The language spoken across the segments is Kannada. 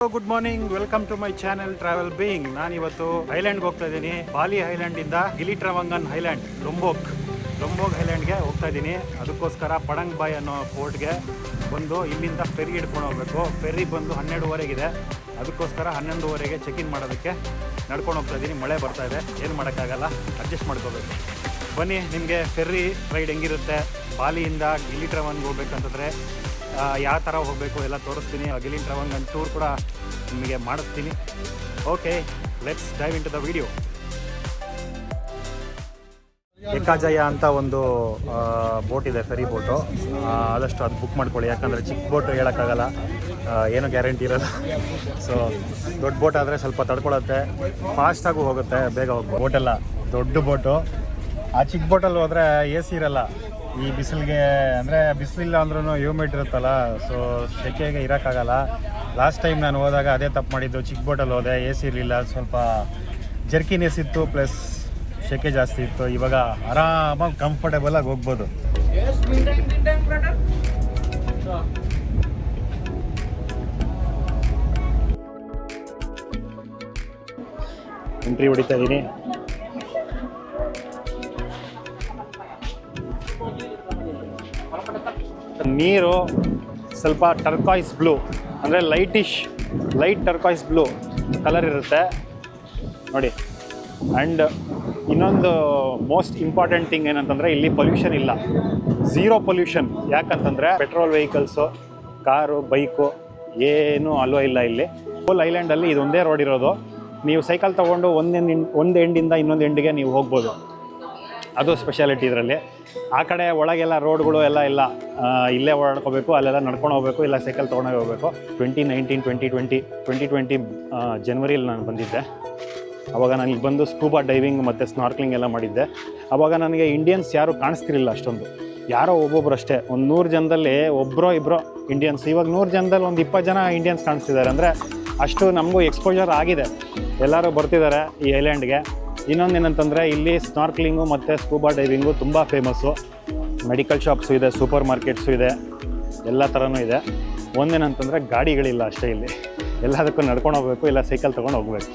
Good morning, welcome to my channel travel being. ನಾನು ಇವತ್ತು ಐಲ್ಯಾಂಡ್ಗೆ ಹೋಗ್ತಾ ಇದ್ದೀನಿ. ಬಾಲಿ ಐಲ್ಯಾಂಡ್ ಇಂದ ಗಿಲಿಟ್ರವಂಗನ್ ಐಲ್ಯಾಂಡ್, ಲೊಂಬೋಗ್ ಐಲ್ಯಾಂಡ್ಗೆ ಹೋಗ್ತಾ ಇದ್ದೀನಿ. ಅದಕ್ಕೋಸ್ಕರ ಪಡಂಗ್ ಬಾಯ್ ಅನ್ನೋ ಪೋರ್ಟ್ಗೆ ಬಂದು ಇಲ್ಲಿಂದ ಫೆರಿ ಹಿಡ್ಕೊಂಡು ಹೋಗಬೇಕು. ಫೆರಿ ಬಂದು 12:30 ಅದಕ್ಕೋಸ್ಕರ 11:30 ಚೆಕ್ ಇನ್ ಮಾಡೋದಕ್ಕೆ ನಡ್ಕೊಂಡು ಹೋಗ್ತಾ ಇದ್ದೀನಿ. ಮಳೆ ಬರ್ತಾ ಇದೆ, ಏನು ಮಾಡೋಕ್ಕಾಗಲ್ಲ, ಅಡ್ಜಸ್ಟ್ ಮಾಡ್ಕೋಬೇಕು. ಬನ್ನಿ, ನಿಮಗೆ ಫೆರ್ರಿ ರೈಡ್ ಹೆಂಗಿರುತ್ತೆ, ಬಾಲಿಯಿಂದ ಗಿಲಿಟ್ರವಂಗ್ ಹೋಗ್ಬೇಕಂತಂದರೆ ಯಾವ ಥರ ಹೋಗಬೇಕು ಎಲ್ಲ ತೋರಿಸ್ತೀನಿ. ಗಿಲಿಟ್ರವಂಗನ್ ಟೂರ್ ಕೂಡ ನಿಮಗೆ ಮಾಡಿಸ್ತೀನಿ. Okay, let's dive into the video. ಏಕಾಜಯ ಅಂತ ಒಂದು ಬೋಟ್ ಇದೆ, ಫೆರಿ ಬೋಟು. ಆದಷ್ಟು ಅದು ಬುಕ್ ಮಾಡ್ಕೊಳ್ಳಿ, ಯಾಕಂದರೆ ಚಿಕ್ಕ ಬೋಟು ಹೇಳೋಕ್ಕಾಗಲ್ಲ, ಏನೂ ಗ್ಯಾರಂಟಿ ಇರೋಲ್ಲ. ಸೊ ದೊಡ್ಡ ಬೋಟ್ ಆದರೆ ಸ್ವಲ್ಪ ತಡ್ಕೊಳತ್ತೆ, ಫಾಸ್ಟಾಗೂ ಹೋಗುತ್ತೆ, ಬೇಗ ಹೋಗ್ಬೋದು. ಬೋಟೆಲ್ಲ ದೊಡ್ಡ ಬೋಟು. ಆ ಚಿಕ್ಕ ಬೋಟಲ್ಲಿ ಹೋದರೆ ಎ ಸಿ ಇರಲ್ಲ. ಈ ಬಿಸಿಲಿಗೆ ಅಂದರೆ ಬಿಸಿಲಿಲ್ಲ ಅಂದ್ರೂ ಹ್ಯೂಮಿಡ್ ಇರುತ್ತಲ್ಲ, ಸೊ ಸೆಕೆಗೆ ಇರೋಕ್ಕಾಗಲ್ಲ. ಲಾಸ್ಟ್ ಟೈಮ್ ನಾನು ಹೋದಾಗ ಅದೇ ತಪ್ಪು ಮಾಡಿದ್ದು. ಚಿಕ್ಕ ಬೋಟಲ್ಲಿ ಹೋದೆ, ಎ ಸಿ ಇರಲಿಲ್ಲ, ಸ್ವಲ್ಪ ಜರ್ಕಿನೆಸ್ ಇತ್ತು, ಪ್ಲಸ್ ಸೆಕೆ ಜಾಸ್ತಿ ಇತ್ತು. ಇವಾಗ ಆರಾಮಾಗಿ ಕಂಫರ್ಟೇಬಲಾಗಿ ಹೋಗ್ಬೋದು. ಎಂಟ್ರಿ ಹೊಡಿತಾ ಇದ್ದೀನಿ. ನೀರು ಸ್ವಲ್ಪ ಟರ್ಕಾಯ್ಸ್ ಬ್ಲೂ, ಅಂದರೆ ಲೈಟ್ ಟರ್ಕಾಯ್ಸ್ ಬ್ಲೂ ಕಲರ್ ಇರುತ್ತೆ ನೋಡಿ. ಆ್ಯಂಡ್ ಇನ್ನೊಂದು ಮೋಸ್ಟ್ ಇಂಪಾರ್ಟೆಂಟ್ ಥಿಂಗ್ ಏನಂತಂದರೆ, ಇಲ್ಲಿ ಪೊಲ್ಯೂಷನ್ ಇಲ್ಲ, ಝೀರೋ ಪೊಲ್ಯೂಷನ್. ಯಾಕಂತಂದರೆ ಪೆಟ್ರೋಲ್ ವೆಹಿಕಲ್ಸು, ಕಾರು, ಬೈಕು ಏನೂ ಅಲ್ವೋ ಇಲ್ಲ ಇಲ್ಲಿ. ಫುಲ್ ಐಲ್ಯಾಂಡಲ್ಲಿ ಇದೊಂದೇ ರೋಡ್ ಇರೋದು. ನೀವು ಸೈಕಲ್ ತೊಗೊಂಡು ಒಂದು ಎಂಡಿಂದ ಇನ್ನೊಂದು ಎಂಡಿಗೆ ನೀವು ಹೋಗ್ಬೋದು. ಅದು ಸ್ಪೆಷಾಲಿಟಿ ಇದರಲ್ಲಿ. ಆ ಕಡೆ ಒಳಗೆಲ್ಲ ರೋಡ್ಗಳು ಎಲ್ಲ ಇಲ್ಲ, ಇಲ್ಲೇ ಓಡಾಡ್ಕೋಬೇಕು, ಅಲ್ಲೆಲ್ಲ ನಡ್ಕೊಂಡು ಹೋಗಬೇಕು, ಇಲ್ಲ ಸೈಕಲ್ ತೊಗೊಂಡೋಗಿ ಹೋಗಬೇಕು. 2020 ಜನವರಿಯಲ್ಲಿ ನಾನು ಬಂದಿದ್ದೆ. ಆವಾಗ ನನಗೆ ಬಂದು ಸ್ಕೂಬಾ ಡೈವಿಂಗ್ ಮತ್ತು ಸ್ನಾರ್ಕ್ಲಿಂಗ್ ಎಲ್ಲ ಮಾಡಿದ್ದೆ. ಆವಾಗ ನನಗೆ ಇಂಡಿಯನ್ಸ್ ಯಾರೂ ಕಾಣಿಸ್ತಿರಲಿಲ್ಲ ಅಷ್ಟೊಂದು, ಯಾರೋ ಒಬ್ಬೊಬ್ರು ಅಷ್ಟೇ. ಒಂದು 100 ಜನದಲ್ಲಿ ಒಬ್ಬರೋ ಇಬ್ಬರೋ ಇಂಡಿಯನ್ಸ್. ಇವಾಗ 100 ಜನದಲ್ಲಿ ಒಂದು 20 ಜನ ಇಂಡಿಯನ್ಸ್ ಕಾಣಿಸ್ತಿದ್ದಾರೆ. ಅಂದರೆ ಅಷ್ಟು ನಮಗೂ ಎಕ್ಸ್ಪೋಜರ್ ಆಗಿದೆ, ಎಲ್ಲರೂ ಬರ್ತಿದ್ದಾರೆ ಈ ಐಲ್ಯಾಂಡ್ಗೆ. ಇನ್ನೊಂದು ಏನಂತಂದರೆ, ಇಲ್ಲಿ ಸ್ನಾರ್ಕ್ಲಿಂಗು ಮತ್ತು ಸ್ಕೂಬಾ ಡೈವಿಂಗು ತುಂಬ ಫೇಮಸ್ಸು. ಮೆಡಿಕಲ್ ಶಾಪ್ಸು ಇದೆ, ಸೂಪರ್ ಮಾರ್ಕೆಟ್ಸು ಇದೆ, ಎಲ್ಲ ಥರನೂ ಇದೆ. ಒಂದೇನಂತಂದರೆ ಗಾಡಿಗಳಿಲ್ಲ ಅಷ್ಟೇ ಇಲ್ಲಿ, ಎಲ್ಲದಕ್ಕೂ ನಡ್ಕೊಂಡು ಹೋಗಬೇಕು, ಇಲ್ಲ ಸೈಕಲ್ ತೊಗೊಂಡು ಹೋಗಬೇಕು.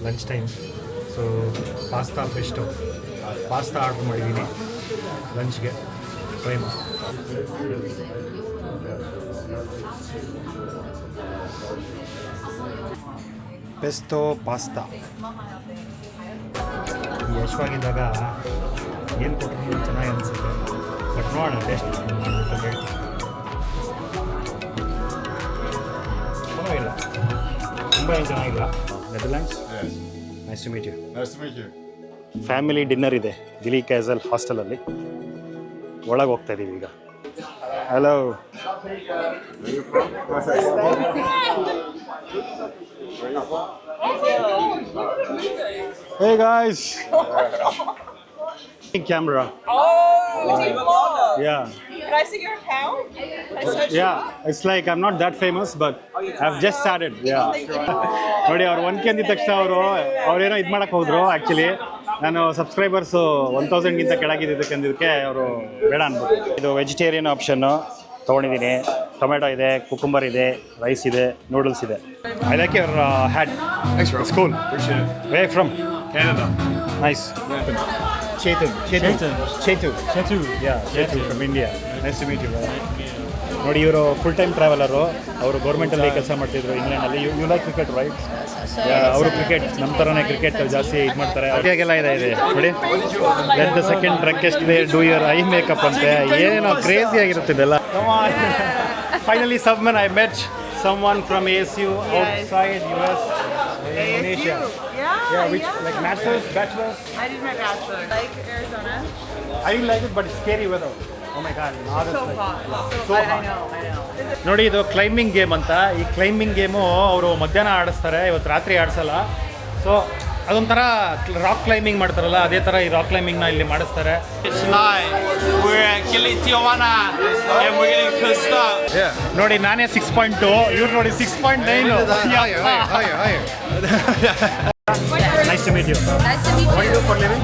Lunch time, so pasta order ಮಾಡಿದ್ದೀನಿ ಲಂಚ್ಗೆ. Prime ಪೆಸ್ಟೋ pasta. ಯಶವಾಗಿದ್ದಾಗ ಏನು ಕೊಟ್ಟರು ಚೆನ್ನಾಗಿ ಅನಿಸುತ್ತೆ, ಬಟ್ ನೋಡೋಣ ಟೇಸ್ಟ್ ಪರವಾಗಿಲ್ಲ, ತುಂಬ ಏನು ಚೆನ್ನಾಗಿಲ್ಲ. Netherlands. Nice to meet you. Family dinner ಇದೆ ಗಿಲಿ ಕ್ಯಾಸಲ್ ಹಾಸ್ಟೆಲಲ್ಲಿ. ಒಳಗೆ ಹೋಗ್ತಾ ಇದ್ದೀವಿ ಈಗ. Hello, hey guys, camera. Yeah. Can I see your account? Yeah, it's like I'm not that famous, but I've just started. Yeah. ನೋಡಿ, ಅವ್ರು 1K ಅಂದಿದ ತಕ್ಷಣ ಅವ್ರೇನೋ ಇದು ಮಾಡಕ್ಕೆ ಹೋದ್ರು. ಆ್ಯಕ್ಚುಲಿ ನಾನು ಸಬ್ಸ್ಕ್ರೈಬರ್ಸು 1000ಗಿಂತ ಕೆಳಗಿದ್ದಕ್ಕೆ ಅಂದಿದ್ದಕ್ಕೆ ಅವರು ಬೇಡ ಅನ್ಬೋದು. ಇದು ವೆಜಿಟೇರಿಯನ್ ಆಪ್ಷನ್ನು ತೊಗೊಂಡಿದ್ದೀನಿ. ಟೊಮೆಟೊ ಇದೆ, ಕುಕುಂಬರ್ ಇದೆ, ರೈಸ್ ಇದೆ, ನೂಡಲ್ಸ್ ಇದೆ. I like your hat. It's cool. Appreciate it. Where from? Canada. Nice. Chetu. Yeah, Chetu from India. Nice to meet you. ನೋಡಿ, ಇವರು ಫುಲ್ ಟೈಮ್ ಟ್ರಾವೆಲರು. ಅವರು ಗೌರ್ಮೆಂಟಲ್ಲಿ ಕೆಲಸ ಮಾಡ್ತಿದ್ರು ಇಂಗ್ಲೆಂಡಲ್ಲಿ. You like cricket right? ಅವರು ಕ್ರಿಕೆಟ್ ನಮ್ಮ ಥರನೇ ಕ್ರಿಕೆಟ್ ಜಾಸ್ತಿ ಇದು ಮಾಡ್ತಾರೆ. ಅದೇಗೆಲ್ಲ ಇದೆ ನೋಡಿ. Then the second strangest way do your eye makeup ಅಂತೆ. ಏನೋ ಕ್ರೇಜಿ ಆಗಿರುತ್ತೆ ಇದೆಲ್ಲ. Finally someone I met someone from ASU outside US, Indonesia. Which like masters, bachelors? I did my bachelor. Like Arizona? I didn't like it, but it's scary weather. Oh my god, now So it's hot. so hot. I know. ನೋಡಿ, ಇದು ಕ್ಲೈಂಬಿಂಗ್ ಗೇಮ್ ಅಂತ. ಈ ಕ್ಲೈಂಬಿಂಗ್ ಗೇಮು ಅವರು ಮಧ್ಯಾಹ್ನ ಆಡಿಸ್ತಾರೆ, ಇವತ್ತು ರಾತ್ರಿ ಆಡಿಸಲ್ಲ. ಸೊ ಅದೊಂಥರ ರಾಕ್ ಕ್ಲೈಂಬಿಂಗ್ ಮಾಡ್ತಾರಲ್ಲ, ಅದೇ ಥರ ಈ ರಾಕ್ ಕ್ಲೈಂಬಿಂಗ್ನ ಇಲ್ಲಿ ಮಾಡಿಸ್ತಾರೆ. We're at Gili Tijuana and we're getting pissed up. ನೋಡಿ, ನಾನೇ 6.2, ಇವ್ರು ನೋಡಿ 6.9. Nice to meet you. Nice to meet What do you you. do for a living?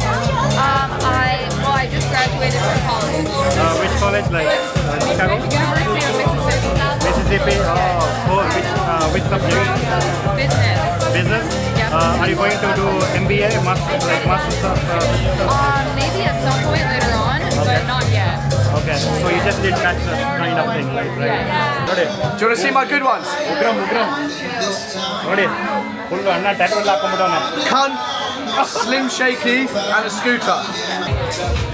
I just graduated from college. Which college? Like Chicago? University of Mississippi. Mississippi? Oh, cool. Which subject? Business. Business? Yeah. Are you going to do MBA, Masters of... Maybe at some point later on, but not yet. Okay, so you just did bachelor's kind of thing, like, right? ನೋಡಿ Do you want to see my good ones? Ugramm ನೋಡಿ ಫುಲ್ ಅಣ್ಣ ಟ್ಯಾಟೂ ಎಲ್ಲ ಹಾಕೊಂಡ್ಬಿಟ್ಟವನೆ. Cunt, Slim Shaky, and a scooter.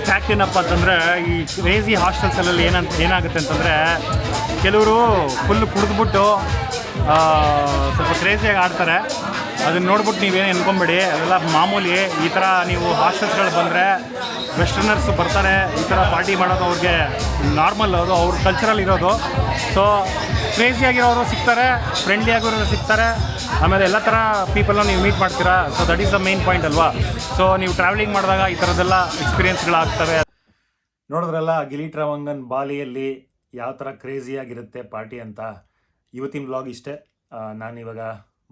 Fact ಏನಪ್ಪ ಅಂತಂದರೆ ಈ ಕ್ರೇಜಿ ಹಾಸ್ಟೆಲ್ಸಲ್ಲಿ ಏನಾಗುತ್ತೆ ಅಂತಂದರೆ ಕೆಲವರು ಫುಲ್ ಕುಡಿದ್ಬಿಟ್ಟು ಸ್ವಲ್ಪ ಕ್ರೇಜಿಯಾಗಿ ಆಡ್ತಾರೆ. ಅದನ್ನ ನೋಡ್ಬಿಟ್ಟು ನೀವೇನು ಅನ್ಕೊಂಬೇಡಿ, ಅದೆಲ್ಲ ಮಾಮೂಲಿ. ಈ ಥರ ನೀವು ಹಾಸ್ಟೆಲ್ಸ್ಗಳು ಬಂದರೆ ವೆಸ್ಟರ್ನರ್ಸ್ ಬರ್ತಾರೆ, ಈ ಥರ ಪಾರ್ಟಿ ಮಾಡೋದು ಅವ್ರಿಗೆ ನಾರ್ಮಲ್, ಅದು ಅವ್ರ ಕಲ್ಚರಲ್ ಇರೋದು. ಸೊ ಕ್ರೇಜಿಯಾಗಿರೋರು ಸಿಗ್ತಾರೆ, ಫ್ರೆಂಡ್ಲಿ ಆಗಿರೋರು ಸಿಗ್ತಾರೆ, ಆಮೇಲೆ ಎಲ್ಲ ಥರ ಪೀಪಲ್ನ ನೀವು ಮೀಟ್ ಮಾಡ್ತೀರಾ. So that is the main point ಅಲ್ವಾ. ಸೊ ನೀವು ಟ್ರಾವೆಲಿಂಗ್ ಮಾಡಿದಾಗ ಈ ಥರದ್ದೆಲ್ಲ ಎಕ್ಸ್ಪೀರಿಯನ್ಸ್ಗಳಾಗ್ತವೆ. ನೋಡಿದ್ರಲ್ಲ ಗಿಲಿ ಟ್ರಾವಂಗನ್ ಬಾಲಿಯಲ್ಲಿ ಯಾವ ಥರ ಕ್ರೇಜಿಯಾಗಿರುತ್ತೆ ಪಾರ್ಟಿ ಅಂತ. ಇವತ್ತಿನ ವ್ಲಾಗ್ ಇಷ್ಟೇ. ನಾನಿವಾಗ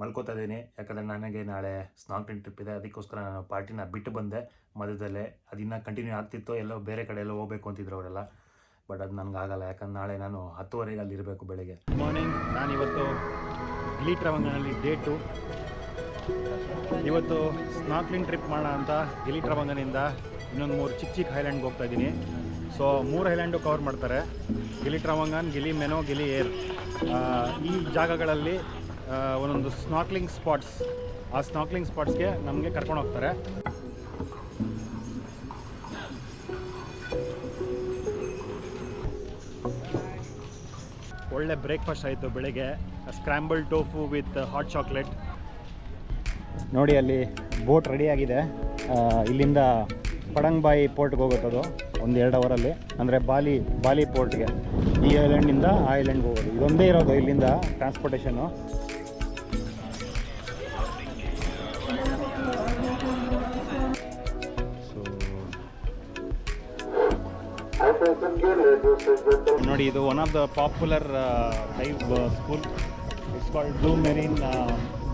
ಮಲ್ಕೋತಾ ಇದ್ದೀನಿ, ಯಾಕಂದರೆ ನನಗೆ ನಾಳೆ ಸ್ನಾರ್ಕ್ಲಿಂಗ್ ಟ್ರಿಪ್ ಇದೆ. ಅದಕ್ಕೋಸ್ಕರ ನಾನು ಪಾರ್ಟಿನ ಬಿಟ್ಟು ಬಂದೆ ಮಧ್ಯದಲ್ಲೇ. ಅದಿನ್ನೂ ಕಂಟಿನ್ಯೂ ಆಗ್ತಿತ್ತು, ಎಲ್ಲೋ ಬೇರೆ ಕಡೆ ಎಲ್ಲ ಹೋಗಬೇಕು ಅಂತಿದ್ರು ಅವರೆಲ್ಲ. ಬಟ್ ಅದು ನನಗಾಗಲ್ಲ, ಯಾಕಂದ್ರೆ ನಾಳೆ ನಾನು 10:30ಗೆ ಅಲ್ಲಿ ಇರಬೇಕು ಬೆಳಗ್ಗೆ. Good morning. ನಾನಿವತ್ತು ಗಿಲಿ ಟ್ರಾವಂಗನಲ್ಲಿ ಡೇ 2. ಇವತ್ತು ಸ್ನಾರ್ಕ್ಲಿಂಗ್ ಟ್ರಿಪ್ ಮಾಡೋಣ ಅಂತ ಗಿಲಿ ಟ್ರಾವಂಗನಿಂದ ಇನ್ನೊಂದು 3 ಚಿಕ್ಕ ಹೈಲ್ಯಾಂಡ್ಗೆ ಹೋಗ್ತಾ ಇದ್ದೀನಿ. ಸೊ 3 ಹೈಲ್ಯಾಂಡು ಕವರ್ ಮಾಡ್ತಾರೆ: ಗಿಲಿ ಟ್ರಾವಂಗನ್, ಗಿಲಿ ಮೆನೋ, ಗಿಲಿ ಏರ್. ಈ ಜಾಗಗಳಲ್ಲಿ ಒಂದೊಂದು ಸ್ನಾರ್ಕ್ಲಿಂಗ್ ಸ್ಪಾಟ್ಸ್, ಆ ಸ್ನಾರ್ಕ್ಲಿಂಗ್ ಸ್ಪಾಟ್ಸ್ಗೆ ನಮಗೆ ಕರ್ಕೊಂಡು ಹೋಗ್ತಾರೆ. ಒಳ್ಳೆ ಬ್ರೇಕ್ಫಾಸ್ಟ್ ಆಯಿತು ಬೆಳಗ್ಗೆ. Scramble tofu with hot chocolate. ನೋಡಿ ಅಲ್ಲಿ ಬೋಟ್ ರೆಡಿಯಾಗಿದೆ. ಇಲ್ಲಿಂದ ಪಡಂಗ್ಬಾಯಿ ಪೋರ್ಟ್ಗೆ ಹೋಗುತ್ತದು 1-2 ಅವರಲ್ಲಿ. ಅಂದರೆ ಬಾಲಿ ಪೋರ್ಟ್ಗೆ, ಈ ಐಲ್ಯಾಂಡಿಂದ ಆ ಐಲ್ಯಾಂಡ್ಗೆ ಹೋಗೋದು. ಇದೊಂದೇ ಇರೋದು ಇಲ್ಲಿಂದ ಟ್ರಾನ್ಸ್ಪೋರ್ಟೇಷನು. ನೋಡಿ ಇದು one of the popular dive school. It's called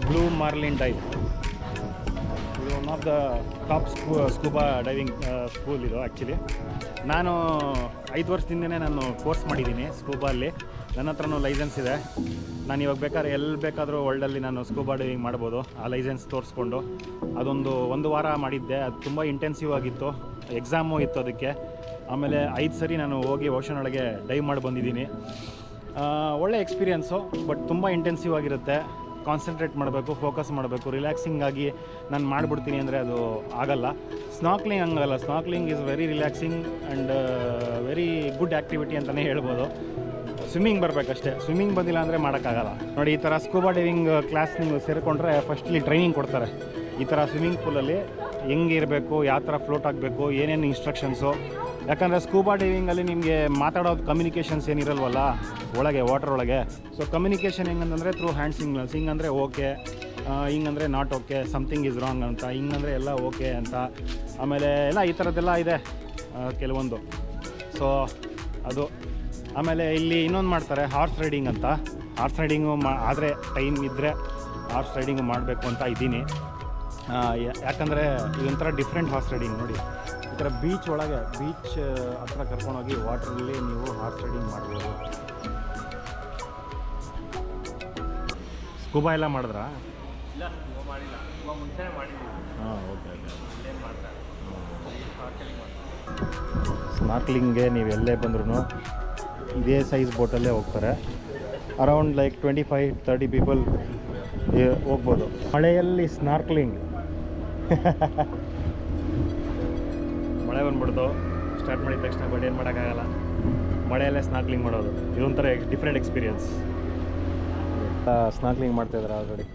blue marlin dive. ಇದು one of the top scuba diving school ಇದು. ಆ್ಯಕ್ಚುಲಿ ನಾನು 5 ವರ್ಷದಿಂದನೇ ನಾನು ಕೋರ್ಸ್ ಮಾಡಿದ್ದೀನಿ ಸ್ಕೂಬಲ್ಲಿ. ನನ್ನ ಹತ್ರನೂ ಲೈಸೆನ್ಸ್ ಇದೆ. ನಾನು ಇವಾಗ ಬೇಕಾದ್ರೆ ಎಲ್ಲಿ ಬೇಕಾದರೂ ವರ್ಲ್ಡಲ್ಲಿ ನಾನು ಸ್ಕೂಬಾ ಡೈವಿಂಗ್ ಮಾಡ್ಬೋದು, ಆ ಲೈಸೆನ್ಸ್ ತೋರಿಸ್ಕೊಂಡು. ಅದೊಂದು 1 ವಾರ ಮಾಡಿದ್ದೆ. ಅದು ತುಂಬ ಇಂಟೆನ್ಸಿವ್ ಆಗಿತ್ತು. ಎಕ್ಸಾಮು ಇತ್ತು ಅದಕ್ಕೆ. ಆಮೇಲೆ 5 ಸರಿ ನಾನು ಹೋಗಿ ಓಷನ್ ಒಳಗೆ ಡೈವ್ ಮಾಡಿ ಬಂದಿದ್ದೀನಿ. ಒಳ್ಳೆ ಎಕ್ಸ್ಪೀರಿಯೆನ್ಸು, ಬಟ್ ತುಂಬ ಇಂಟೆನ್ಸಿವ್ ಆಗಿರುತ್ತೆ. ಕಾನ್ಸಂಟ್ರೇಟ್ ಮಾಡಬೇಕು, ಫೋಕಸ್ ಮಾಡಬೇಕು. ರಿಲ್ಯಾಕ್ಸಿಂಗ್ ಆಗಿ ನಾನು ಮಾಡಿಬಿಡ್ತೀನಿ ಅಂದರೆ ಅದು ಆಗಲ್ಲ. ಸ್ನಾರ್ಕ್ಲಿಂಗ್ ಹಂಗಲ್ಲ. Snorkelling is very relaxing and very good activity ಅಂತಲೇ ಹೇಳ್ಬೋದು. ಸ್ವಿಮ್ಮಿಂಗ್ ಬರಬೇಕಷ್ಟೇ. ಸ್ವಿಮ್ಮಿಂಗ್ ಬಂದಿಲ್ಲ ಅಂದರೆ ಮಾಡೋಕ್ಕಾಗಲ್ಲ. ನೋಡಿ ಈ ಥರ ಸ್ಕೂಬಾ ಡೈವಿಂಗ್ ಕ್ಲಾಸ್ ನೀವು ಸೇರಿಕೊಂಡ್ರೆ ಫಸ್ಟ್ಲಿ ಟ್ರೈನಿಂಗ್ ಕೊಡ್ತಾರೆ. ಈ ಥರ ಸ್ವಿಮ್ಮಿಂಗ್ ಪೂಲಲ್ಲಿ ಹೆಂಗೆ ಇರಬೇಕು, ಯಾವ ಥರ ಫ್ಲೋಟ್ ಆಗಬೇಕು, ಏನೇನು ಇನ್ಸ್ಟ್ರಕ್ಷನ್ಸು. ಯಾಕಂದರೆ ಸ್ಕೂಬಾ ಡೈವಿಂಗಲ್ಲಿ ನಿಮಗೆ ಮಾತಾಡೋದು ಕಮ್ಯುನಿಕೇಷನ್ಸ್ ಏನಿರಲ್ವಲ್ಲ ಒಳಗೆ, ವಾಟರ್ ಒಳಗೆ. ಸೊ ಕಮ್ಯುನಿಕೇಷನ್ ಹೆಂಗಂತಂದರೆ ಥ್ರೂ ಹ್ಯಾಂಡ್ ಸಿಗ್ನಲ್ಸ್. ಹಿಂಗಂದರೆ ಓಕೆ, ಹಿಂಗಂದರೆ not okay, something is wrong ಅಂತ, ಹಿಂಗಂದರೆ ಎಲ್ಲ ಓಕೆ ಅಂತ. ಆಮೇಲೆ ಎಲ್ಲ ಈ ಥರದ್ದೆಲ್ಲ ಇದೆ ಕೆಲವೊಂದು. ಸೊ ಅದು. ಆಮೇಲೆ ಇಲ್ಲಿ ಇನ್ನೊಂದು ಮಾಡ್ತಾರೆ ಹಾರ್ಸ್ ರೈಡಿಂಗ್ ಅಂತ. ಹಾರ್ಸ್ ರೈಡಿಂಗು ಆದರೆ ಟೈಮ್ ಇದ್ದರೆ ಹಾರ್ಸ್ ರೈಡಿಂಗು ಮಾಡಬೇಕು ಅಂತ ಇದ್ದೀನಿ. ಯಾಕಂದರೆ ಇದೊಂಥರ ಡಿಫ್ರೆಂಟ್ ಹಾರ್ಸ್ ರೈಡಿಂಗ್. ನೋಡಿ ಈ ಥರ ಬೀಚ್ ಒಳಗೆ, ಬೀಚ್ ಹತ್ರ ಕರ್ಕೊಂಡೋಗಿ ವಾಟ್ರಲ್ಲಿ ನೀವು ಹಾರ್ಸ್ ರೈಡಿಂಗ್ ಮಾಡ್ಬೋದು. ಸ್ಕೂಬಾ ಎಲ್ಲ ಮಾಡಿದ್ರಾ? ಹಾಂ, ಓಕೆ ಓಕೆ. ಸ್ನಾರ್ಕ್ಲಿಂಗ್ಗೆ ನೀವು ಎಲ್ಲೇ ಬಂದ್ರೂ ಇದೇ ಸೈಜ್ ಬೋಟಲ್ಲೇ ಹೋಗ್ತಾರೆ. ಅರೌಂಡ್ ಲೈಕ್ 25-30 ಪೀಪಲ್ ಹೋಗ್ಬೋದು. ಮಳೆಯಲ್ಲಿ ಸ್ನಾರ್ಕ್ಲಿಂಗ್. ಮಳೆ ಬಂದ್ಬಿಡ್ತು ಸ್ಟಾರ್ಟ್ ಮಾಡಿದ ತಕ್ಷಣ. ಬಟ್ ಏನು ಮಾಡೋಕ್ಕಾಗಲ್ಲ, ಮಳೆಯಲ್ಲೇ ಸ್ನಾರ್ಕ್ಲಿಂಗ್ ಮಾಡೋದು ಇದೊಂಥರ ಡಿಫ್ರೆಂಟ್ ಎಕ್ಸ್ಪೀರಿಯನ್ಸ್. ಸ್ನಾರ್ಕ್ಲಿಂಗ್ ಮಾಡ್ತಾಯಿದ್ದಾರೆ ಆಲ್ರೆಡಿ.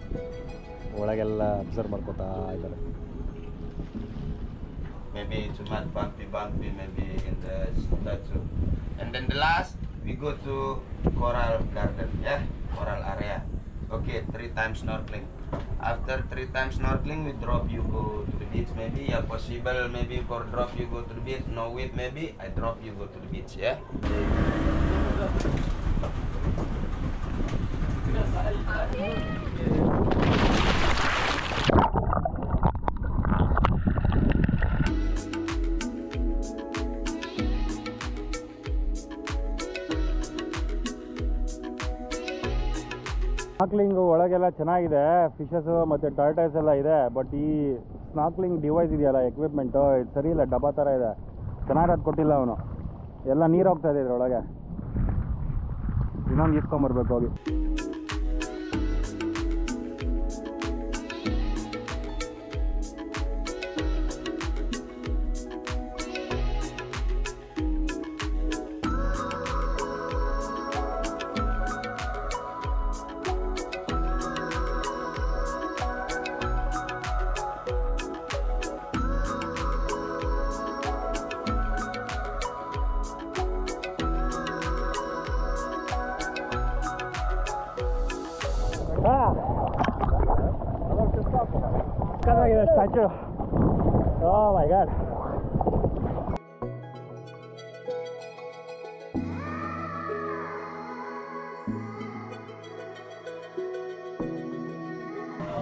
ಒಳಗೆಲ್ಲ ಅಬ್ಸರ್ವ್ ಮಾಡ್ಕೊತಾ ಇದ್ದಾರೆ. Maybe too much bumpy, maybe in the statue. And then the last, we go to Coral Garden, yeah, Coral area. Okay, 3 times snorkeling. After 3 times snorkeling, we drop you go to the beach. Maybe yeah, possible. Maybe for drop you go to the beach. No wait, maybe I drop you go to the beach. Yeah. ಸ್ನಾರ್ಕ್ಲಿಂಗು ಒಳಗೆಲ್ಲ ಚೆನ್ನಾಗಿದೆ, ಫಿಶಸ್ಸು ಮತ್ತು ಟರ್ಟೈಸ್ ಎಲ್ಲ ಇದೆ. ಬಟ್ ಈ ಸ್ನಾರ್ಕ್ಲಿಂಗ್ ಡಿವೈಸ್ ಇದೆಯಲ್ಲ, ಎಕ್ವಿಪ್ಮೆಂಟು ಇದು ಸರಿ ಇಲ್ಲ, ಡಬ್ಬಾ ಥರ ಇದೆ, ಚೆನ್ನಾಗಿರೋದು ಕೊಟ್ಟಿಲ್ಲ ಅವನು. ಎಲ್ಲ ನೀರು ಹೋಗ್ತಾ ಇದೆ ಇದ್ರೊಳಗೆ. ಇನ್ನೊಂದು ಇಸ್ಕೊಂಬರ್ಬೇಕು ಹೋಗಿ. ಚೆನ್ನಾಗಿದೆ statue. Oh my god.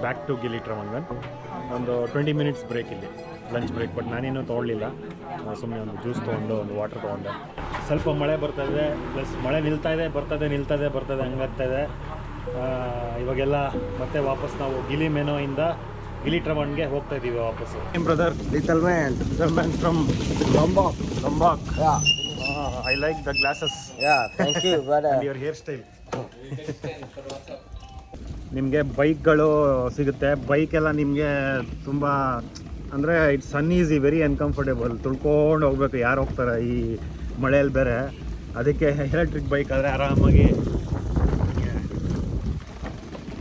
Back to Gili Trawangan. ಒಂದು 20 ಮಿನಿಟ್ಸ್ ಬ್ರೇಕ್ ಇಲ್ಲಿ, ಲಂಚ್ ಬ್ರೇಕ್. ಬಟ್ ನಾನೇನು ತೊಗೊಳ್ಳಿಲ್ಲ, ಸುಮ್ಮನೆ ಒಂದು ಜ್ಯೂಸ್ ತೊಗೊಂಡು ಒಂದು ವಾಟರ್ ತೊಗೊಂಡೆ. ಸ್ವಲ್ಪ ಮಳೆ ಬರ್ತಾಯಿದೆ, ಪ್ಲಸ್ ಮಳೆ ನಿಲ್ತಾಯಿದೆ, ಬರ್ತದೆ ಹಂಗಾಗ್ತಾಯಿದೆ. ಇವಾಗೆಲ್ಲ ಮತ್ತೆ ವಾಪಸ್ ನಾವು ಗಿಲಿ ಮೆನೋಯಿಂದ ಗಿಲಿ ಟ್ರವಂಗೆ ಹೋಗ್ತಾ ಇದ್ದೀವಿ ವಾಪಸ್ಸು. Brother, little man from Lombok. I like the glasses. Yeah, thank you, brother. And your hairstyle. ನಿಮಗೆ ಬೈಕ್ಗಳು ಸಿಗುತ್ತೆ. ಬೈಕೆಲ್ಲ ನಿಮಗೆ ತುಂಬ ಅಂದರೆ ಇಟ್ಸ್ ಅನ್ಈಸಿ, ವೆರಿ ಅನ್ಕಂಫರ್ಟೇಬಲ್. ತುಳ್ಕೊಂಡು ಹೋಗ್ಬೇಕು, ಯಾರು ಹೋಗ್ತಾರೆ ಈ ಮಳೆಯಲ್ಲಿ ಬೇರೆ. ಅದಕ್ಕೆ ಎಲೆಕ್ಟ್ರಿಕ್ ಬೈಕ್ ಆದರೆ ಆರಾಮಾಗಿ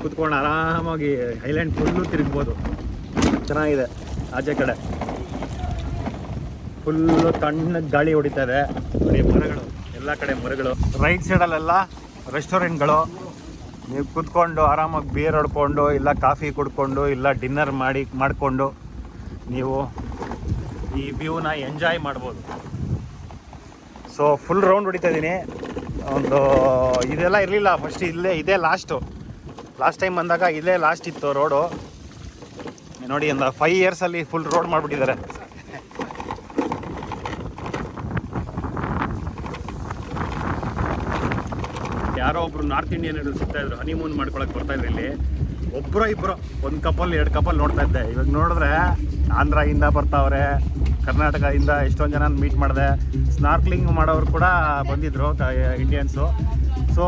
ಕೂತ್ಕೊಂಡು ಆರಾಮಾಗಿ ಐಲ್ಯಾಂಡ್ ಫುಲ್ಲು ತಿರುಗ್ಬೋದು. ಚೆನ್ನಾಗಿದೆ. ಆಚೆ ಕಡೆ ಫುಲ್ಲು ತಣ್ಣಗೆ ಗಾಳಿ ಹೊಡಿತಾ ಇದೆ. ನೋಡಿ ಮರಗಳು, ಎಲ್ಲ ಕಡೆ ಮರಗಳು. ರೈಟ್ ಸೈಡಲ್ಲೆಲ್ಲ ರೆಸ್ಟೋರೆಂಟ್ಗಳು. ನೀವು ಕೂತ್ಕೊಂಡು ಆರಾಮಾಗಿ ಬಿಯರ್ ಹೊಡ್ಕೊಂಡು, ಇಲ್ಲ ಕಾಫಿ ಕುಡ್ಕೊಂಡು, ಇಲ್ಲ ಡಿನ್ನರ್ ಮಾಡಿಕೊಂಡು ನೀವು ಈ ವ್ಯೂನ ಎಂಜಾಯ್ ಮಾಡ್ಬೋದು. ಸೊ ಫುಲ್ ರೌಂಡ್ ಹೊಡಿತಾ ಇದ್ದೀನಿ. ಒಂದು ಇದೆಲ್ಲ ಇರಲಿಲ್ಲ ಫಸ್ಟ್, ಇದೇ ಲಾಸ್ಟ್ ಟೈಮ್ ಬಂದಾಗ ಇಲ್ಲೇ ಲಾಸ್ಟ್ ಇತ್ತು ರೋಡು. ನೋಡಿ, ಒಂದು 5 ಇಯರ್ಸಲ್ಲಿ ಫುಲ್ ರೋಡ್ ಮಾಡಿಬಿಟ್ಟಿದ್ದಾರೆ. ಯಾರೋ ಒಬ್ರು ನಾರ್ತ್ ಇಂಡಿಯನ್ ಸಿಗ್ತಾ ಇದ್ರು, ಹನಿಮೂನ್ ಮಾಡ್ಕೊಳಕ್ಕೆ ಬರ್ತಾಯಿದ್ರು ಇಲ್ಲಿ. ಒಬ್ಬರು ಇಬ್ಬರು, ಒಂದು ಕಪಲ್ 2 ಕಪಲ್ ನೋಡ್ತಾ ಇದ್ದೆ. ಇವಾಗ ನೋಡಿದ್ರೆ ಆಂಧ್ರದಿಂದ ಬರ್ತಾವ್ರೆ, ಕರ್ನಾಟಕದಿಂದ ಎಷ್ಟೊಂದು ಜನ ಮೀಟ್ ಮಾಡಿದೆ. ಸ್ನಾರ್ಕ್ಲಿಂಗ್ ಮಾಡೋರು ಕೂಡ ಬಂದಿದ್ದರು, ಇಂಡಿಯನ್ಸು. ಸೊ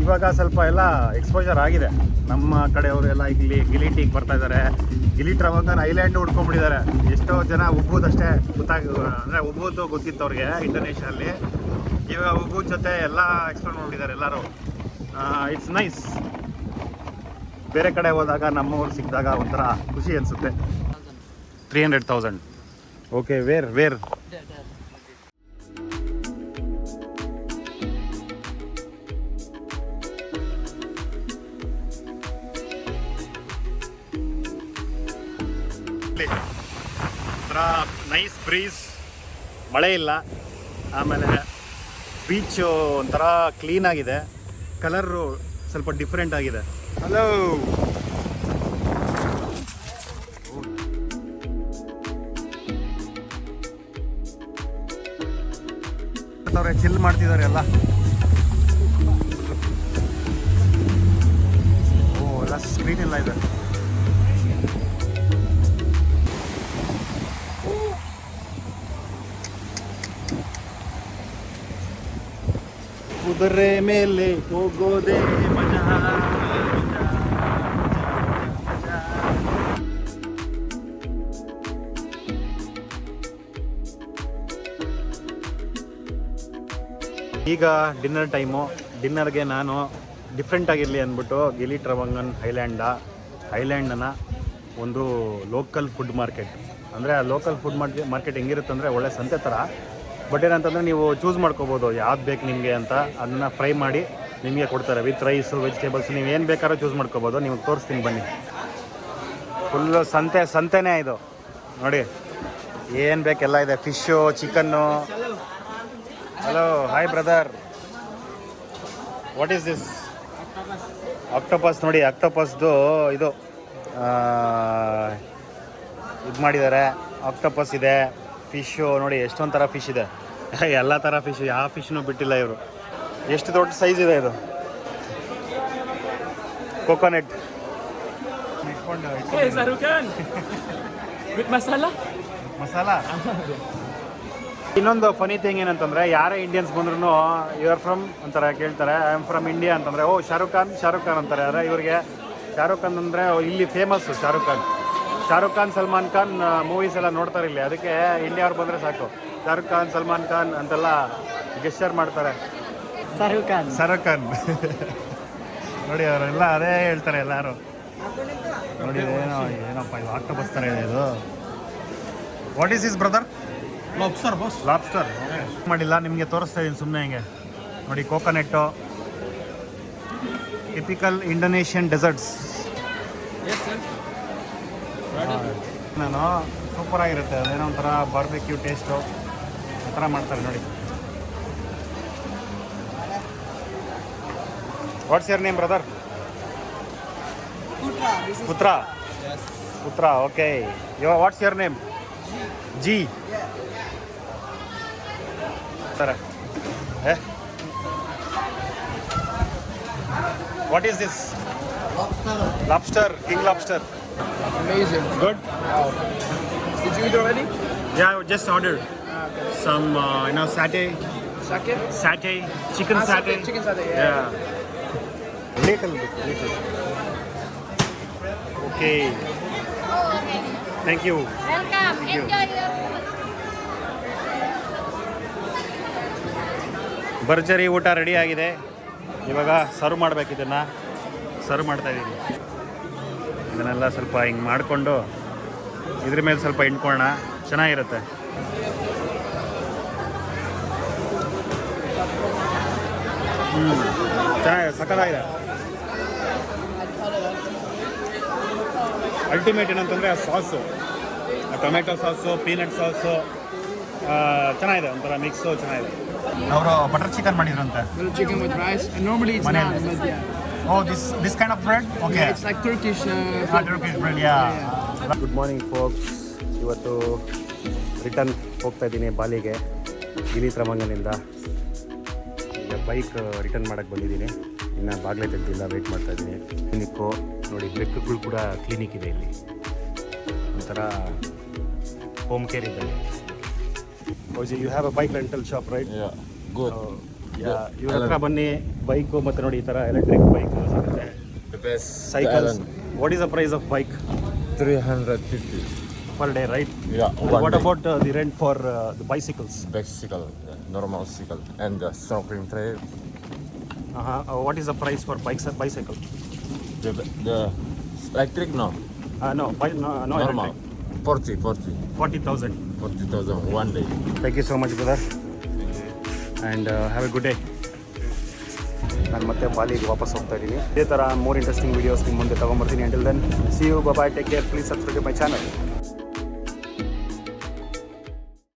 ಇವಾಗ ಸ್ವಲ್ಪ ಎಲ್ಲ ಎಕ್ಸ್ಪೋಜರ್ ಆಗಿದೆ. ನಮ್ಮ ಕಡೆಯವರು ಎಲ್ಲ ಇಲ್ಲಿ ಗಿಲಿ ಟೀಗೆ ಬರ್ತಾ ಇದ್ದಾರೆ. ಗಿಲಿ ಟ್ರವಂಗನ್ ಐಲ್ಯಾಂಡು ಹುಡ್ಕೊಂಡ್ಬಿಟ್ಟಿದ್ದಾರೆ. ಎಷ್ಟೋ ಜನ ಉಬ್ಬುದಷ್ಟೇ ಅಂದರೆ ಉಬ್ಬುದು ಗೊತ್ತಿತ್ತು ಅವ್ರಿಗೆ ಇಂಡೋನೇಷ್ಯಲ್ಲಿ. ಇವಾಗ ಉಬ್ಬುದ ಜೊತೆ ಎಲ್ಲ ಎಕ್ಸ್ಪ್ಲೋರ್ ಮಾಡಿದ್ದಾರೆ ಎಲ್ಲರೂ. It's nice. ಬೇರೆ ಕಡೆ ಹೋದಾಗ ನಮ್ಮವ್ರು ಸಿಕ್ಕಿದಾಗ ಒಂಥರ ಖುಷಿ ಅನಿಸುತ್ತೆ. 300,000. ಓಕೆ, ವೇರ್ ಒಂಥರ ನೈಸ್ ಬ್ರೀಸ್, ಮಳೆ ಇಲ್ಲ. ಆಮೇಲೆ ಬೀಚು ಒಂಥರ ಕ್ಲೀನಾಗಿದೆ, ಕಲರು ಸ್ವಲ್ಪ ಡಿಫ್ರೆಂಟ್ ಆಗಿದೆ. ಹಲೋ, ಚಿಲ್ ಮಾಡ್ತಿದ್ದಾರೆ ಎಲ್ಲ. ಓ, ಎಲ್ಲ ಸ್ಕ್ರೀನ್ ಎಲ್ಲ ಇದೆ. ಕುದುರೆ ಮೇಲೆ ಹೋಗೋದೇ ಮಜಾ. ಈಗ ಡಿನ್ನರ್ ಟೈಮು. ಡಿನ್ನರ್ಗೆ ನಾನು ಡಿಫ್ರೆಂಟ್ ಆಗಿರಲಿ ಅಂದ್ಬಿಟ್ಟು ಗಿಲಿ ಟ್ರವಂಗನ್ ಐಲ್ಯಾಂಡನ್ನು ಒಂದು ಲೋಕಲ್ ಫುಡ್ ಮಾರ್ಕೆಟ್, ಅಂದರೆ ಆ ಲೋಕಲ್ ಫುಡ್ ಮಾರ್ಕೆಟ್ ಹೆಂಗಿರುತ್ತೆ ಅಂದರೆ ಒಳ್ಳೆ ಸಂತೆ ಥರ. ಬಟ್ ಏನಂತಂದರೆ ನೀವು ಚೂಸ್ ಮಾಡ್ಕೋಬೋದು ಯಾವ್ದು ಬೇಕು ನಿಮಗೆ ಅಂತ. ಅದನ್ನು ಫ್ರೈ ಮಾಡಿ ನಿಮಗೆ ಕೊಡ್ತಾರೆ ವಿತ್ ರೈಸು, ವೆಜಿಟೇಬಲ್ಸ್. ನೀವು ಏನು ಬೇಕಾದ್ರೂ ಚೂಸ್ ಮಾಡ್ಕೋಬೋದು. ನಿಮಗೆ ತೋರಿಸ್ತೀನಿ ಬನ್ನಿ. ಫುಲ್ಲು ಸಂತೆನೇ ಇದು ನೋಡಿ. ಏನು ಬೇಕೆಲ್ಲ ಇದೆ. Fish, chicken. Hello, hi brother, what is this? Octopus. ನೋಡಿ, ಆಕ್ಟೋಪಸ್ದು ಇದು ಮಾಡಿದ್ದಾರೆ. ಆಕ್ಟೋಪಸ್ ಇದೆ, ಫಿಶ್ಶು ನೋಡಿ, ಎಷ್ಟೊಂದು ಥರ ಫಿಶ್ ಇದೆ. ಎಲ್ಲ ಥರ ಫಿಶ್, ಯಾವ ಫಿಶ್ನೂ ಬಿಟ್ಟಿಲ್ಲ ಇವರು. ಎಷ್ಟು ದೊಡ್ಡ ಸೈಜ್ ಇದೆ ಇದು. Coconut Hey, Sarukan. With masala? Masala. ಇನ್ನೊಂದು ಫನಿ ಥಿಂಗ್ ಏನಂತಂದರೆ ಯಾರೇ ಇಂಡಿಯನ್ಸ್ ಬಂದ್ರೂ ಯು ಆರ್ ಫ್ರಮ್ ಅಂತಾರೆ ಕೇಳ್ತಾರೆ ಐ ಆಮ್ ಫ್ರಮ್ ಇಂಡಿಯಾ ಅಂತಂದರೆ ಓ ಶಾರುಖ್ ಖಾನ್ ಅಂತಾರೆ. ಆದರೆ ಇವರಿಗೆ ಶಾರುಖ್ ಖಾನ್ ಅಂದರೆ ಇಲ್ಲಿ ಫೇಮಸ್ಸು ಶಾರುಖ್ ಖಾನ್ ಸಲ್ಮಾನ್ ಖಾನ್ ಮೂವೀಸ್ ಎಲ್ಲ ನೋಡ್ತಾರೆ ಇಲ್ಲಿ. ಅದಕ್ಕೆ ಇಂಡಿಯಾ ಅವ್ರು ಬಂದರೆ ಸಾಕು ಶಾರುಖ್ ಖಾನ್ ಸಲ್ಮಾನ್ ಖಾನ್ ಅಂತೆಲ್ಲ ಗೆಸ್ಚರ್ ಮಾಡ್ತಾರೆ. ಶಾರುಖ್ ಖಾನ್ ನೋಡಿ ಅವರೆಲ್ಲ ಅದೇ ಹೇಳ್ತಾರೆ ಎಲ್ಲರೂ. ನೋಡಿ ಏನಪ್ಪ ಇದು ಆಕ್ಟೋಪಸ್ ಥರ ಇದೆ ಇದು. What is is brother? Lobster ಮಾಡಿಲ್ಲ, ನಿಮಗೆ ತೋರಿಸ್ತಾ ಇದ್ದೀನಿ ಸುಮ್ಮನೆ ಹಿಂಗೆ. ನೋಡಿ ಕೋಕೋನಟ್ಟು, ಟಿಪಿಕಲ್ ಇಂಡೋನೇಷಿಯನ್ ಡೆಸರ್ಟ್ಸ್. ನಾನು ಸೂಪರಾಗಿರುತ್ತೆ, ಅದೇನೋ ಒಂಥರ ಬಾರ್ಬೆಕ್ಯೂ ಟೇಸ್ಟು ಆ ಥರ ಮಾಡ್ತಾರೆ ನೋಡಿ. What's your name brother? Putra okay. What's your name? ಜಿ ಸರ. What is this? Lobster, king lobster. Amazing. Good. Did you eat already? Yeah, I just ordered some satay, chicken satay. Chicken satay, yeah. Little bit. Okay. Thank you. Welcome. Enjoy your ಭರ್ಜರಿ ಊಟ ರೆಡಿ ಆಗಿದೆ. ಇವಾಗ ಸರ್ವ್ ಮಾಡಬೇಕು. ಇದನ್ನು ಸರ್ವ್ ಮಾಡ್ತಾಯಿದ್ದೀನಿ. ಇದನ್ನೆಲ್ಲ ಸ್ವಲ್ಪ ಹಿಂಗೆ ಮಾಡಿಕೊಂಡು ಇದ್ರ ಮೇಲೆ ಸ್ವಲ್ಪ ಹಿಂಡ್ಕೊಳ್ಳೋಣ, ಚೆನ್ನಾಗಿರುತ್ತೆ. ಚೆನ್ನಾಗಿದೆ, ಸಕ್ಕತ್ತಾಗಿದೆ. ಅಲ್ಟಿಮೇಟ್ ಏನಂತಂದರೆ ಆ sauce, tomato sauce, peanut sauce ಚೆನ್ನಾಗಿದೆ, ಒಂಥರ ಮಿಕ್ಸು ಚೆನ್ನಾಗಿದೆ. ಅವರು ಬಟರ್ ಚಿಕನ್ ಮಾಡಿದ್ರಂತೆ. Little chicken with rice. And normally it's Manel. not, but yeah. Oh, this kind of bread? Okay. Yeah, it's like Turkish. Turkish bread, yeah. Good morning forks. ಇವತ್ತು ರಿಟರ್ನ್ ಹೋಗ್ತಾ ಇದ್ದೀನಿ ಬಾಲಿಗೆ, ಗಿಲಿ ತ್ರಮಂಗನಿಂದ. ಈಗ ಬೈಕ್ ರಿಟರ್ನ್ ಮಾಡೋಕ್ಕೆ ಬಂದಿದ್ದೀನಿ. ಇನ್ನು ಬಾಗಿಲೇ ತೆಗೆದಿಲ್ಲ, ವೆಯ್ಟ್ ಮಾಡ್ತಾ ಇದ್ದೀನಿ. ಕ್ಲಿನಿಕ್ಕು ನೋಡಿ, ಬೆಕ್ಕುಗಳು ಕೂಡ ಕ್ಲಿನಿಕ್ ಇದೆ ಇಲ್ಲಿ, ಒಂಥರ ಹೋಮ್ ಕೇರ್ ಇದ್ದಲ್ಲಿ. ಓಜಿ, you have a bike rental shop, right? Yeah, good. ಇವ್ರ ಹತ್ರ ಬನ್ನಿ. ಬೈಕು ಮತ್ತು ನೋಡಿ ಈ ಥರ ಎಲೆಕ್ಟ್ರಿಕ್ ಬೈಕ್ ಸಿಗುತ್ತೆ. The best. Cycles. What is the price of bike? 350 Per day, right? Yeah. And one what day. about the rent for the bicycles? Bicycle, normal cycle, and the snorkeling trail. What is the price for bicycle? The electric no. No, no Normal. electric. 40,000 40,000. one day. Thank you so much, brother. And have a good day. ನಾನು ಮತ್ತೆ ಬಾಲಿಗೆ ವಾಪಸ್ ಹೋಗ್ತಾ ಇದ್ದೀನಿ. ಇದೇ ಥರ ಮೋರ್ ಇಂಟ್ರೆಸ್ಟಿಂಗ್ ವೀಡಿಯೋಸ್ ನಿಮ್ಮ ಮುಂದೆ ತೊಗೊಂಬರ್ತೀನಿ. Until then, see you, bye, take care. Please subscribe my channel.